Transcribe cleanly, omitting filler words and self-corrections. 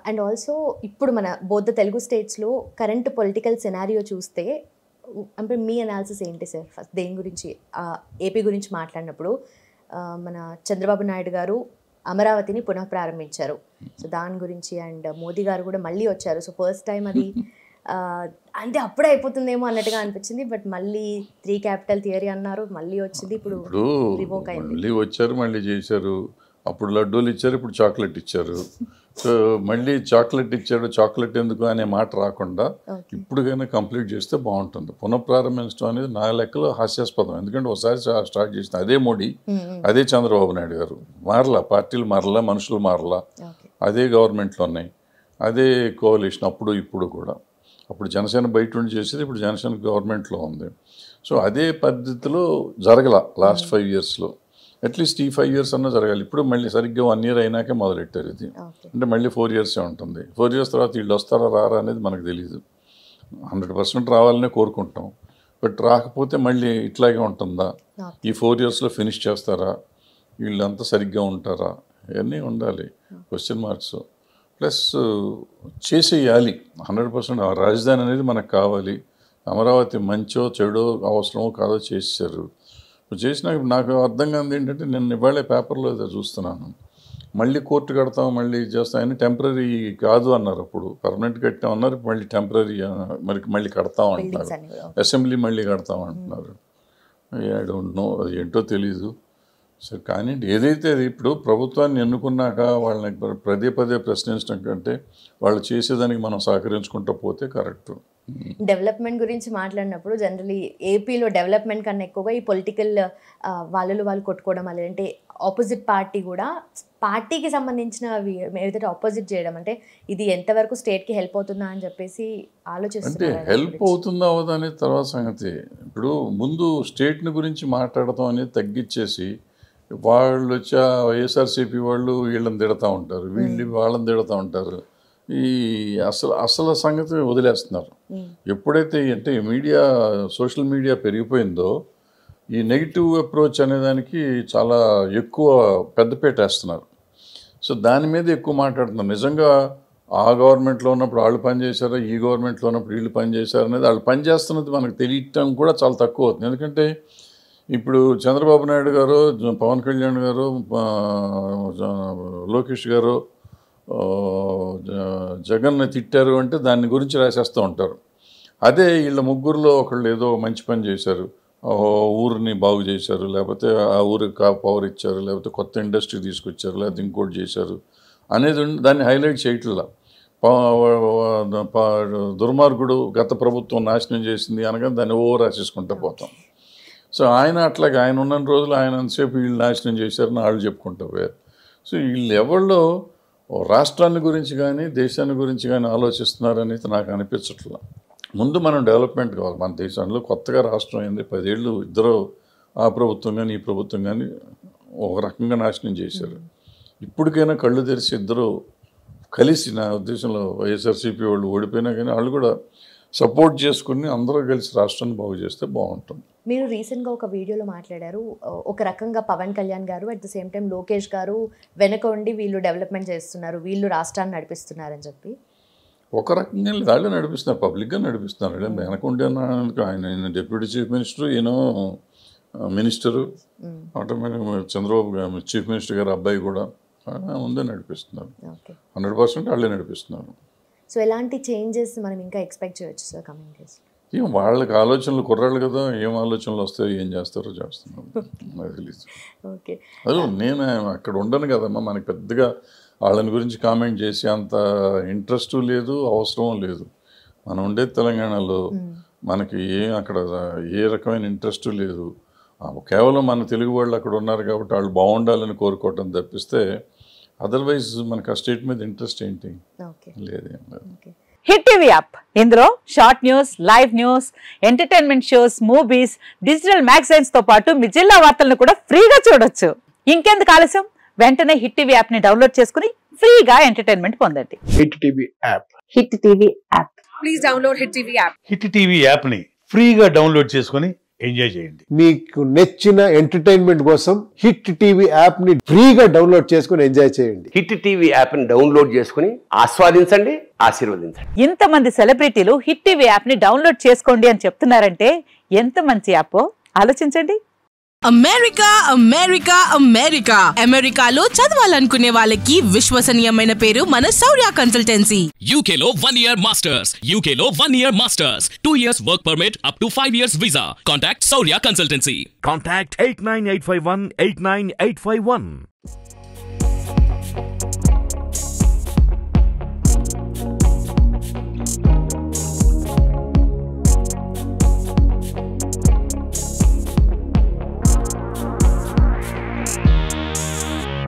And also ఇప్పుడు మన both Telugu స్టేట్స్లో కరెంట్ పొలిటికల్ సినారియో చూస్తే అంటే మీ అనాలిసిస్ ఏంటి సార్? ఫస్ట్ దేని గురించి, ఏపీ గురించి మాట్లాడినప్పుడు మన చంద్రబాబు నాయుడు గారు అమరావతిని పునః ప్రారంభించారు, సో దాని గురించి. అండ్ మోదీ గారు కూడా మళ్ళీ వచ్చారు, సో ఫస్ట్ టైం అది అంటే అప్పుడే అయిపోతుందేమో అన్నట్టుగా అనిపించింది. బట్ మళ్ళీ 3 క్యాపిటల్ థియరీ అన్నారు, మళ్ళీ వచ్చింది, ఇప్పుడు రివోక్ అయింది. మళ్ళీ వచ్చారు, మళ్ళీ చేశారు. అప్పుడు లడ్డూలు ఇచ్చారు, ఇప్పుడు చాక్లెట్ ఇచ్చారు. సో మళ్ళీ చాక్లెట్ ఇచ్చాడు, చాక్లెట్ ఎందుకు అనే మాట రాకుండా ఇప్పుడు కానీ కంప్లీట్ చేస్తే బాగుంటుంది. పునఃప్రారంభించడం అనేది నా లెక్కలో హాస్యాస్పదం. ఎందుకంటే ఒకసారి స్టార్ట్ చేసిన అదే మోడీ, అదే చంద్రబాబు నాయుడు గారు, మారలా, పార్టీలు మారలా, మనుషులు మారలా, అదే గవర్నమెంట్లో ఉన్నాయి, అదే కోalition అప్పుడు ఇప్పుడు కూడా. అప్పుడు జనసేన బయట ఉండి చేసేది, ఇప్పుడు జనసేన గవర్నమెంట్లో ఉంది. సో అదే పద్ధతిలో జరగల లాస్ట్ 5 yearsలో. అట్లీస్ట్ ఈ 5 years అన్నా జరగాలి. ఇప్పుడు మళ్ళీ సరిగ్గా 1 year అయినాకే మొదలెట్టారు ఇది. అంటే మళ్ళీ 4 years ఉంటుంది. 4 years తర్వాత వీళ్ళు వస్తారా రారా అనేది మనకు తెలియదు. 100% రావాలనే కోరుకుంటాం. బట్ రాకపోతే మళ్ళీ ఇట్లాగే ఉంటుందా, ఈ 4 yearsలో ఫినిష్ చేస్తారా, వీళ్ళంతా సరిగ్గా ఉంటారా, ఇవన్నీ ఉండాలి క్వశ్చన్ మార్క్స్. ప్లస్ చేసేయాలి 100%. ఆ రాజధాని అనేది మనకు కావాలి. అమరావతి మంచో చెడో అవసరమో కాదో చేశారు. చేసినాక నాకు అర్థం కాదు ఏంటంటే, నేను ఇవాళ పేపర్లో ఏదో చూస్తున్నాను, మళ్ళీ కోర్టు కడతాం, మళ్ళీ చేస్తాం అని. టెంపరీ కాదు అన్నారు, అప్పుడు పర్మనెంట్ కట్టామన్నారు, మళ్ళీ టెంపరీ మళ్ళీ కడతాం అంటున్నారు. అసెంబ్లీ మళ్ళీ కడతాం అంటున్నారు. ఐ డోంట్ నో, అది ఏంటో తెలీదు. సరే కానీ ఏదైతే అది ఇప్పుడు ప్రభుత్వాన్ని ఎన్నుకున్నాక వాళ్ళని పదే పదే ప్రశ్నించడం కంటే వాళ్ళు చేసేదానికి మనం సహకరించుకుంటూ పోతే కరెక్ట్. డెవలప్మెంట్ గురించి మాట్లాడినప్పుడు జనరలీ ఏపీలో డెవలప్మెంట్ కన్నా ఎక్కువగా ఈ పొలిటికల్ వాళ్ళు కొట్టుకోవడం, అంటే ఆపోజిట్ పార్టీ కూడా పార్టీకి సంబంధించిన ఏదైతే ఆపోజిట్ చేయడం, అంటే ఇది ఎంతవరకు స్టేట్కి హెల్ప్ అవుతుందా అని చెప్పేసి ఆలోచిస్తున్నారు. అంటే హెల్ప్ అవుతుందా అవదా అనేది తర్వాత సంగతి. ఇప్పుడు ముందు స్టేట్ని గురించి మాట్లాడటం అనేది తగ్గించేసి, వాళ్ళు వచ్చి వైఎస్ఆర్సీపీ వాళ్ళు వీళ్ళని తిడతా ఉంటారు, వీళ్ళు వాళ్ళని తిడతా ఉంటారు. ఈ అసలు సంగతి వదిలేస్తున్నారు. ఎప్పుడైతే అంటే మీడియా, సోషల్ మీడియా పెరిగిపోయిందో, ఈ నెగిటివ్ అప్రోచ్ అనేదానికి చాలా ఎక్కువ పెద్దపీట వేస్తున్నారు. సో దాని మీద ఎక్కువ మాట్లాడుతున్నారు. నిజంగా ఆ గవర్నమెంట్లో ఉన్నప్పుడు వాళ్ళు పనిచేశారు, ఈ గవర్నమెంట్లో ఉన్నప్పుడు వీళ్ళు పనిచేశారు అనేది, వాళ్ళు పనిచేస్తున్నది మనకు తెలియటం కూడా చాలా తక్కువ అవుతుంది. ఎందుకంటే ఇప్పుడు చంద్రబాబు నాయుడు గారు, పవన్ కళ్యాణ్ గారు, లోకేష్ గారు జగన్ని తిట్టారు అంటే దాని గురించి రాసేస్తూ ఉంటారు. అదే వీళ్ళ ముగ్గురులో ఒకళ్ళు ఏదో మంచి పని చేశారు, ఊరిని బాగు చేశారు, లేకపోతే ఆ ఊరికి పవర్ ఇచ్చారు, లేకపోతే కొత్త ఇండస్ట్రీ తీసుకొచ్చారు, లేకపోతే ఇంకోటి చేశారు అనేది దాన్ని హైలైట్ చేయట్లా. దుర్మార్గుడు గత ప్రభుత్వం నాశనం చేసింది అనగా దాన్ని రాసేసుకుంటూ పోతాం. సో ఆయన అట్లాగే ఆయన ఉన్న రోజులు ఆయన అంతసేపు వీళ్ళు నాశనం చేశారని వాళ్ళు చెప్పుకుంటూ పోయారు. సో వీళ్ళు ఎవరిలో రాష్ట్రాన్ని గురించి కానీ దేశాన్ని గురించి కానీ ఆలోచిస్తున్నారనేది నాకు అనిపించట్లా. ముందు మనం డెవలప్మెంట్ కావాలి. మన దేశంలో కొత్తగా రాష్ట్రం అయింది, 10 ఏళ్ళు ఇద్దరు, ఆ ప్రభుత్వం కానీ ఈ ప్రభుత్వం కానీ ఒక రకంగా నాశనం చేశారు. ఇప్పటికైనా కళ్ళు తెరిచి ఇద్దరు కలిసి, నా ఉద్దేశంలో వైఎస్ఆర్సీపీ వాళ్ళు ఓడిపోయినా కానీ వాళ్ళు కూడా సపోర్ట్ చేసుకుని అందరూ కలిసి రాష్ట్రాన్ని బాగు చేస్తే బాగుంటుంది. మీరు రీసెంట్గా ఒక వీడియోలో మాట్లాడారు, ఒక రకంగా పవన్ కళ్యాణ్ గారు at the same time Lokesh గారు వెనక ఉండి వీళ్ళు డెవలప్మెంట్ చేస్తున్నారు, వీళ్ళు రాష్ట్రాన్ని నడిపిస్తున్నారని చెప్పి. ఒక రకంగా వాళ్ళే నడిపిస్తున్నారు, పబ్లిక్గా నడిపిస్తున్నారు. వెనక ఉండే ఆయన డిప్యూటీ చీఫ్ మినిస్టర్, ఈయన minister, automatic Chandrababu chief minister గారు అబ్బాయి కూడా ముందే నడిపిస్తున్నారు. 100% వాళ్ళే నడిపిస్తున్నారు. సో ఎలాంటి చేంజెస్ మనం ఇంకా ఎక్స్పెక్ట్ చేయొచ్చు సార్ కమింగ్ డేస్? ఏం వాళ్ళకి ఆలోచనలు, కుర్రాళ్ళు కదా, ఏం ఆలోచనలు వస్తాయో ఏం చేస్తారో చేస్తున్నాం, నాకు తెలియదు. ఓకే, అదే నేను అక్కడ ఉండను కదమ్మా, మనకి పెద్దగా వాళ్ళని గురించి కామెంట్ చేసి అంత ఇంట్రెస్ట్ లేదు, అవసరం లేదు. మనం ఉండేది తెలంగాణలో, మనకి అక్కడ ఏ రకమైన ఇంట్రెస్ట్ లేదు. కేవలం మన తెలుగు వాళ్ళు అక్కడ ఉన్నారు కాబట్టి వాళ్ళు బాగుండాలని కోరుకోవటం తప్పిస్తే అదర్వైజ్ మనకు ఆ స్టేట్ మీద ఇంట్రెస్ట్ ఏంటి లేదేం లేదు. హిట్ టీవీ యాప్, ఇందులో short news, live news, entertainment shows, movies, digital magazines తో పాటు మీ జిల్లా వార్తలను కూడా ఫ్రీగా చూడొచ్చు. ఇంకెందుకు ఆలస్యం, వెంటనే హిట్ టీవీ యాప్ ని డౌన్లోడ్ చేసుకుని ఫ్రీగా ఎంటర్టైన్మెంట్ పొందండి. Hit TV app, hit TV app, please download hit TV app. Hit TV app ని ఫ్రీగా డౌన్లోడ్ చేసుకుని ఎంజాయ్ చేయండి. మీకు నచ్చిన ఎంటర్టైన్మెంట్ కోసం హిట్ టీవీ యాప్ ని ఫ్రీగా డౌన్లోడ్ చేసుకుని ఎంజాయ్ చేయండి. హిట్ టీవీ యాప్ ని డౌన్లోడ్ చేసుకుని ఆస్వాదించండి, ఆశీర్వదించండి. ఇంతమంది సెలబ్రిటీలు హిట్ టీవీ యాప్ ని డౌన్లోడ్ చేసుకోండి అని చెప్తున్నారంటే ఎంత మంచి యాప్ ఆలోచించండి. అమెరికా అమెరికా అమెరికా అమెరికాలో చదవాలనుకునే వాళ్ళకి విశ్వసనీయమైన పేరు మన శౌర్య కన్సల్టెన్సీ. UK లో 1 year masters, UK లో 1 year masters, 2 years work permit up to 5 years visa. Contact Saurya Consultancy. Contact 89851 89851.